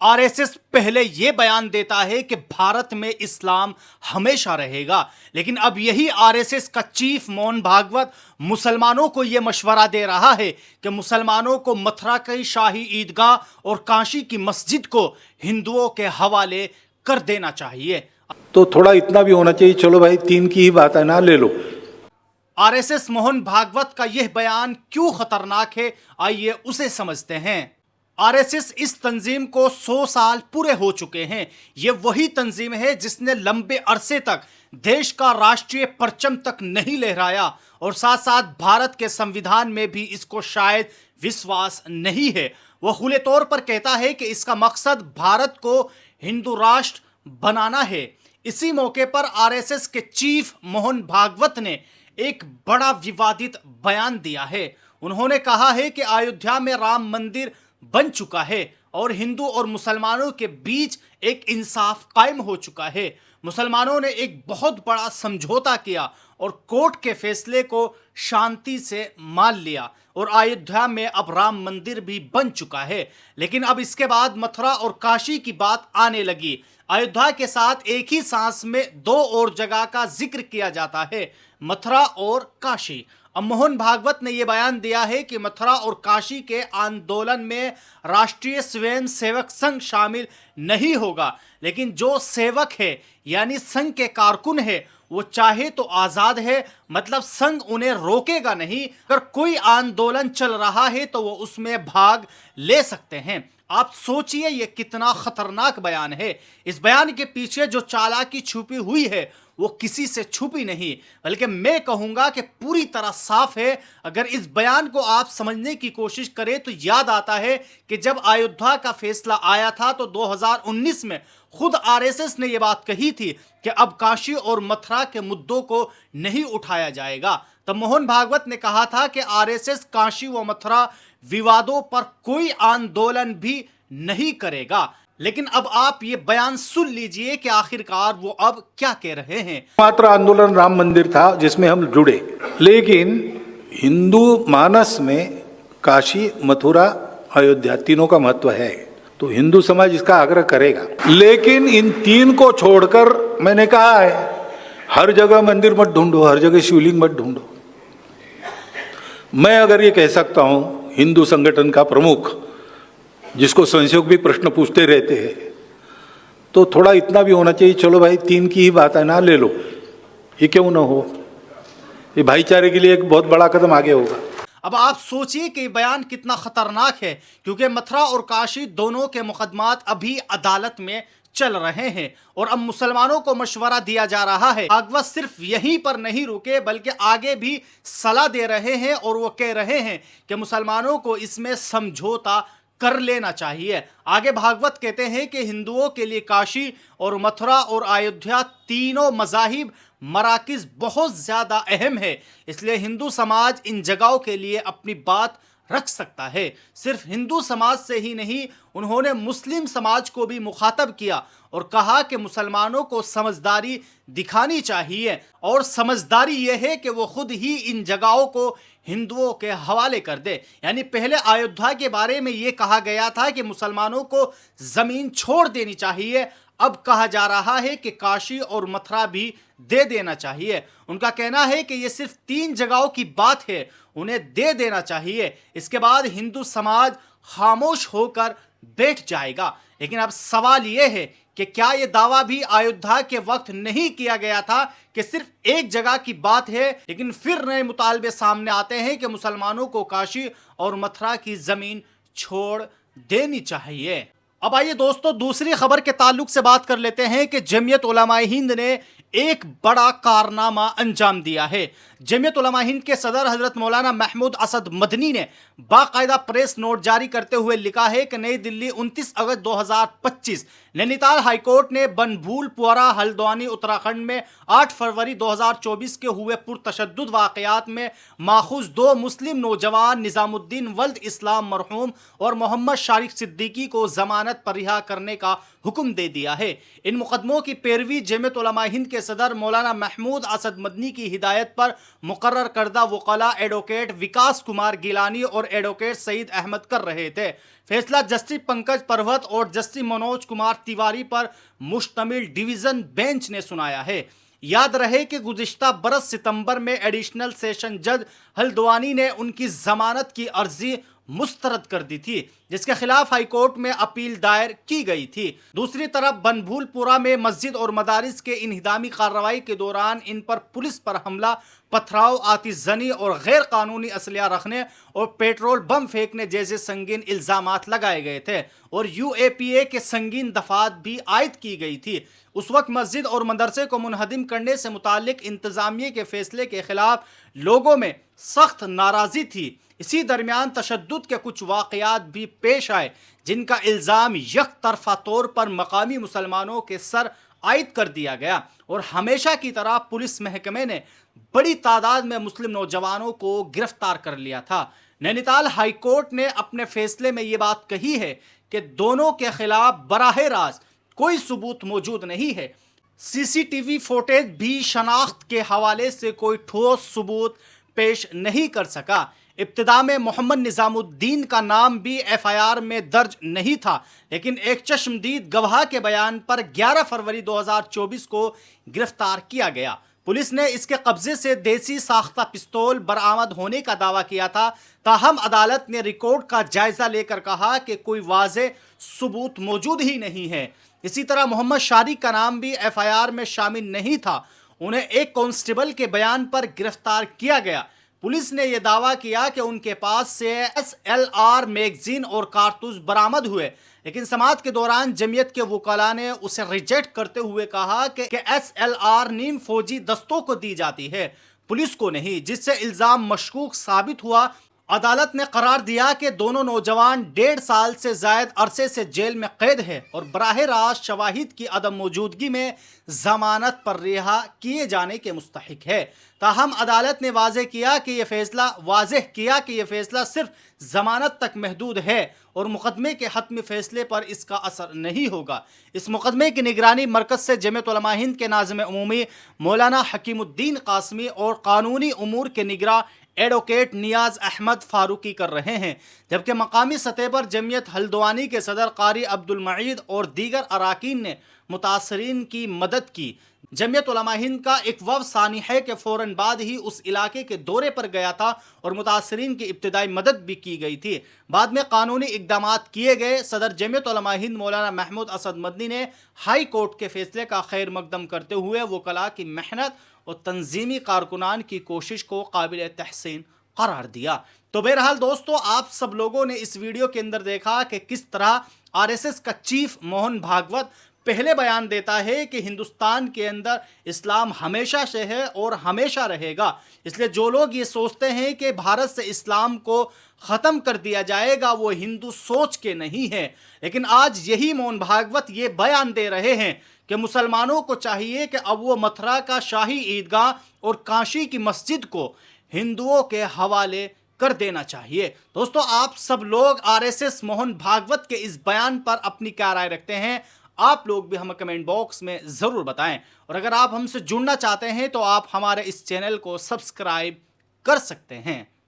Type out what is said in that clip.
RSS पहले यह बयान देता है कि भारत में इस्लाम हमेशा रहेगा, लेकिन अब यही आरएसएस का चीफ मोहन भागवत मुसलमानों को यह मशवरा दे रहा है कि मुसलमानों को मथुरा की शाही ईदगाह और काशी की मस्जिद को हिंदुओं के हवाले कर देना चाहिए। तो थोड़ा इतना भी होना चाहिए, चलो भाई 3 की ही बात है ना, ले लो। आरएसएस मोहन भागवत का यह बयान क्यों खतरनाक है, आइए उसे समझते हैं। आरएसएस इस तंजीम को 100 साल पूरे हो चुके हैं। यह वही तंजीम है जिसने लंबे अरसे तक देश का राष्ट्रीय परचम तक नहीं लहराया और साथ साथ भारत के संविधान में भी इसको शायद विश्वास नहीं है। वह खुले तौर पर कहता है कि इसका मकसद भारत को हिंदू राष्ट्र बनाना है। इसी मौके पर आरएसएस के चीफ मोहन भागवत ने एक बड़ा विवादित बयान दिया है। उन्होंने कहा है कि अयोध्या में राम मंदिर बन चुका है और हिंदू और मुसलमानों के बीच एक इंसाफ कायम हो चुका है। मुसलमानों ने एक बहुत बड़ा समझौता किया और कोर्ट के फैसले को शांति से मान लिया और अयोध्या में अब राम मंदिर भी बन चुका है। लेकिन अब इसके बाद मथुरा और काशी की बात आने लगी। अयोध्या के साथ एक ही सांस में 2 और जगह का जिक्र किया जाता है, मथुरा और काशी। अब मोहन भागवत ने यह बयान दिया है कि मथुरा और काशी के आंदोलन में राष्ट्रीय स्वयं सेवक संघ शामिल नहीं होगा, लेकिन जो सेवक है यानी संघ के कारकुन है वो चाहे तो आजाद है, मतलब संघ उन्हें रोकेगा नहीं। अगर कोई आंदोलन चल रहा है तो वो उसमें भाग ले सकते हैं। आप सोचिए ये कितना खतरनाक बयान है। इस बयान के पीछे जो चालाकी छुपी हुई है वो किसी से छुपी नहीं, बल्कि मैं कहूंगा कि पूरी तरह साफ है। अगर इस बयान को आप समझने की कोशिश करें तो याद आता है कि जब अयोध्या का फैसला आया था तो 2019 में खुद आरएसएस ने यह बात कही थी कि अब काशी और मथुरा के मुद्दों को नहीं उठाया जाएगा। तब मोहन भागवत ने कहा था कि आरएसएस काशी व मथुरा विवादों पर कोई आंदोलन भी नहीं करेगा। लेकिन अब आप ये बयान सुन लीजिए कि आखिरकार वो अब क्या कह रहे हैं। मात्र आंदोलन राम मंदिर था जिसमें हम जुड़े, लेकिन हिंदू मानस में काशी, मथुरा, अयोध्या तीनों का महत्व है, तो हिंदू समाज इसका आग्रह करेगा। लेकिन इन 3 को छोड़कर मैंने कहा है हर जगह मंदिर मत ढूंढो, हर जगह शिवलिंग मत ढूंढो। मैं अगर ये कह सकता हूं, हिंदू संगठन का प्रमुख जिसको संशोधक भी प्रश्न पूछते रहते हैं, तो थोड़ा इतना भी होना चाहिए, चलो भाई 3 की ही बात है ना, ले लो। ये क्यों ना हो, ये भाईचारे के लिए एक बहुत बड़ा कदम आगे होगा। अब आप सोचिए कि बयान कितना खतरनाक है, क्योंकि मथुरा और काशी दोनों के मुकदमात अभी अदालत में चल रहे हैं और अब मुसलमानों को मशवरा दिया जा रहा है। भागवत सिर्फ यहीं पर नहीं रुके बल्कि आगे भी सलाह दे रहे हैं और वो कह रहे हैं कि मुसलमानों को इसमें समझौता कर लेना चाहिए। आगे भागवत कहते हैं कि हिंदुओं के लिए काशी और मथुरा और अयोध्या तीनों मज़ाहिब मराकिज़ बहुत ज़्यादा अहम है, इसलिए हिंदू समाज इन जगहों के लिए अपनी बात रख सकता है। सिर्फ हिंदू समाज से ही नहीं, उन्होंने मुस्लिम समाज को भी मुखातब किया और कहा कि मुसलमानों को समझदारी दिखानी चाहिए और समझदारी यह है कि वो खुद ही इन जगहों को हिंदुओं के हवाले कर दे। यानी पहले अयोध्या के बारे में यह कहा गया था कि मुसलमानों को जमीन छोड़ देनी चाहिए, अब कहा जा रहा है कि काशी और मथुरा भी दे देना चाहिए। उनका कहना है कि यह सिर्फ 3 जगहों की बात है, उन्हें दे देना चाहिए, इसके बाद हिंदू समाज खामोश होकर बैठ जाएगा। लेकिन अब सवाल यह है कि क्या यह दावा भी अयोध्या के वक्त नहीं किया गया था कि सिर्फ एक जगह की बात है, लेकिन फिर नए मुतालबे सामने आते हैं कि मुसलमानों को काशी और मथुरा की जमीन छोड़ देनी चाहिए। अब आइए दोस्तों दूसरी खबर के ताल्लुक से बात कर लेते हैं कि जमीयत उलमाए हिंद ने एक बड़ा कारनामा अंजाम दिया है। जमीयत उलमाए हिंद के सदर हजरत मौलाना महमूद असद मदनी ने बाकायदा प्रेस नोट जारी करते हुए लिखा है कि नई दिल्ली 29 अगस्त 2025 नैनीताल हाईकोर्ट ने बनभूल पुअरा हल्द्वानी उत्तराखंड में 8 फरवरी 2024 के हुए पुरतशद्दुद वाकयात में माखूज 2 मुस्लिम नौजवान निजामुद्दीन वल्द इस्लाम मरहूम और मोहम्मद शारिक सिद्दीकी को जमानत पर रिहा करने का हुक्म दे दिया है। इन मुकदमों की पैरवी जमीयत उलमाए हिंद के सदर मौलाना महमूद असद मदनी की हिदायत पर मुकर्रर करदा वकला एडवोकेट विकास कुमार गिलानी और एडवोकेट सईद अहमद कर रहे थे। फैसला जस्टिस पंकज परवत और जस्टिस मनोज कुमार तिवारी पर मुश्तमिल डिवीजन बेंच ने सुनाया है। याद रहे कि गुज़िश्ता बरस सितंबर में एडिशनल सेशन जज हल्द्वानी ने उनकी जमानत की अर्जी मुस्तरद कर दी थी, जिसके खिलाफ हाईकोर्ट में अपील दायर की गई थी। दूसरी तरफ बनभूलपुरा में मस्जिद और मदारिस के इन्हिदामी कार्रवाई के दौरान इन पर पुलिस पर हमला, पथराव, आतिशजनी और गैर कानूनी असलिया रखने और पेट्रोल बम फेंकने जैसे संगीन इल्जामात लगाए गए थे और UAPA के संगीन दफात भी आयद की गई थी। उस वक्त मस्जिद और मदरसे को मुनहदिम करने से मुतालिक इंतजामिया के फैसले के खिलाफ लोगों में सख्त नाराजी थी। इसी दरमियान तशद्दुद के कुछ वाक़यात भी पेश आए, जिनका इल्ज़ाम यक तरफा तौर पर मकामी मुसलमानों के सर आयद कर दिया गया और हमेशा की तरह पुलिस महकमे ने बड़ी तादाद में मुस्लिम नौजवानों को गिरफ्तार कर लिया था। नैनीताल हाई कोर्ट ने अपने फैसले में ये बात कही है कि दोनों के खिलाफ बराह रास्त कोई सबूत मौजूद नहीं है। CCTV फुटेज भी शनाख्त के हवाले से कोई ठोस सबूत पेश नहीं कर सका। इब्तिदा में मोहम्मद निजामुद्दीन का नाम भी FIR में दर्ज नहीं था, लेकिन एक चश्मदीद गवाह के बयान पर 11 फरवरी 2024 को गिरफ्तार किया गया। पुलिस ने इसके कब्जे से देसी साख्ता पिस्तौल बरामद होने का दावा किया था, ताहम अदालत ने रिकॉर्ड का जायजा लेकर कहा कि कोई वाज़ेह सबूत मौजूद ही नहीं है। इसी तरह मोहम्मद शारिक का नाम भी FIR में शामिल नहीं था। उन्हें एक कांस्टेबल के बयान पर गिरफ्तार किया गया। पुलिस ने यह दावा किया कि उनके पास से SLR मैगजीन और कारतूस बरामद हुए, लेकिन समाअत के दौरान जमीयत के वकला ने उसे रिजेक्ट करते हुए कहा कि SLR नीम फौजी दस्तों को दी जाती है, पुलिस को नहीं, जिससे इल्ज़ाम मशकूक साबित हुआ। अदालत ने करार दिया कि दोनों नौजवान 1.5 साल से जायद अरसे से जेल में कैद है और बराह रास्त शवाहिद की अदम मौजूदगी में जमानत पर रिहा किए जाने के मुस्तहिक है। ताहम अदालत ने वाज़ेह किया कि यह फैसला सिर्फ जमानत तक महदूद है और मुकदमे के हतमी फैसले पर इसका असर नहीं होगा। इस मुकदमे की निगरानी मरकज़ से जमीयत उलमा हिंद के नाज़िम उमूमी मौलाना हकीमुद्दीन कासमी और कानूनी उमूर के निगरां एडवोकेट नियाज अहमद फारूकी कर रहे हैं, जबकि मकामी सतह पर जमीयत हल्द्वानी के सदर कारी अब्दुल मईद और दीगर अराकीन ने मुतासरीन की मदद की। जमीयत उलमा हिंद का एक वफ़द सानिया के फ़ौरन बाद ही उस इलाके के दौरे पर गया था और मुतासरीन की इब्तिदाई मदद भी की गई थी। बाद में कानूनी इक़दामात किए गए। सदर जमीयत उलमा हिंद मौलाना महमूद असद मदनी ने हाई कोर्ट के फैसले का खैर मकदम करते हुए वकला की मेहनत और तंजीमी कारकुनान की कोशिश को काबिल तहसीन करार दिया। तो बहरहाल दोस्तों, आप सब लोगों ने इस वीडियो के अंदर देखा कि किस तरह RSS का चीफ मोहन भागवत पहले बयान देता है कि हिंदुस्तान के अंदर इस्लाम हमेशा से है और हमेशा रहेगा। इसलिए जो लोग ये सोचते हैं कि भारत से इस्लाम को ख़त्म कर दिया जाएगा, वो हिंदू सोच के नहीं है। लेकिन आज यही मोहन भागवत ये बयान दे रहे हैं कि मुसलमानों को चाहिए कि अब वो मथुरा का शाही ईदगाह और काशी की मस्जिद को हिंदुओं के हवाले कर देना चाहिए। दोस्तों, आप सब लोग RSS मोहन भागवत के इस बयान पर अपनी क्या राय रखते हैं? आप लोग भी हमें कमेंट बॉक्स में ज़रूर बताएं। और अगर आप हमसे जुड़ना चाहते हैं तो आप हमारे इस चैनल को सब्सक्राइब कर सकते हैं।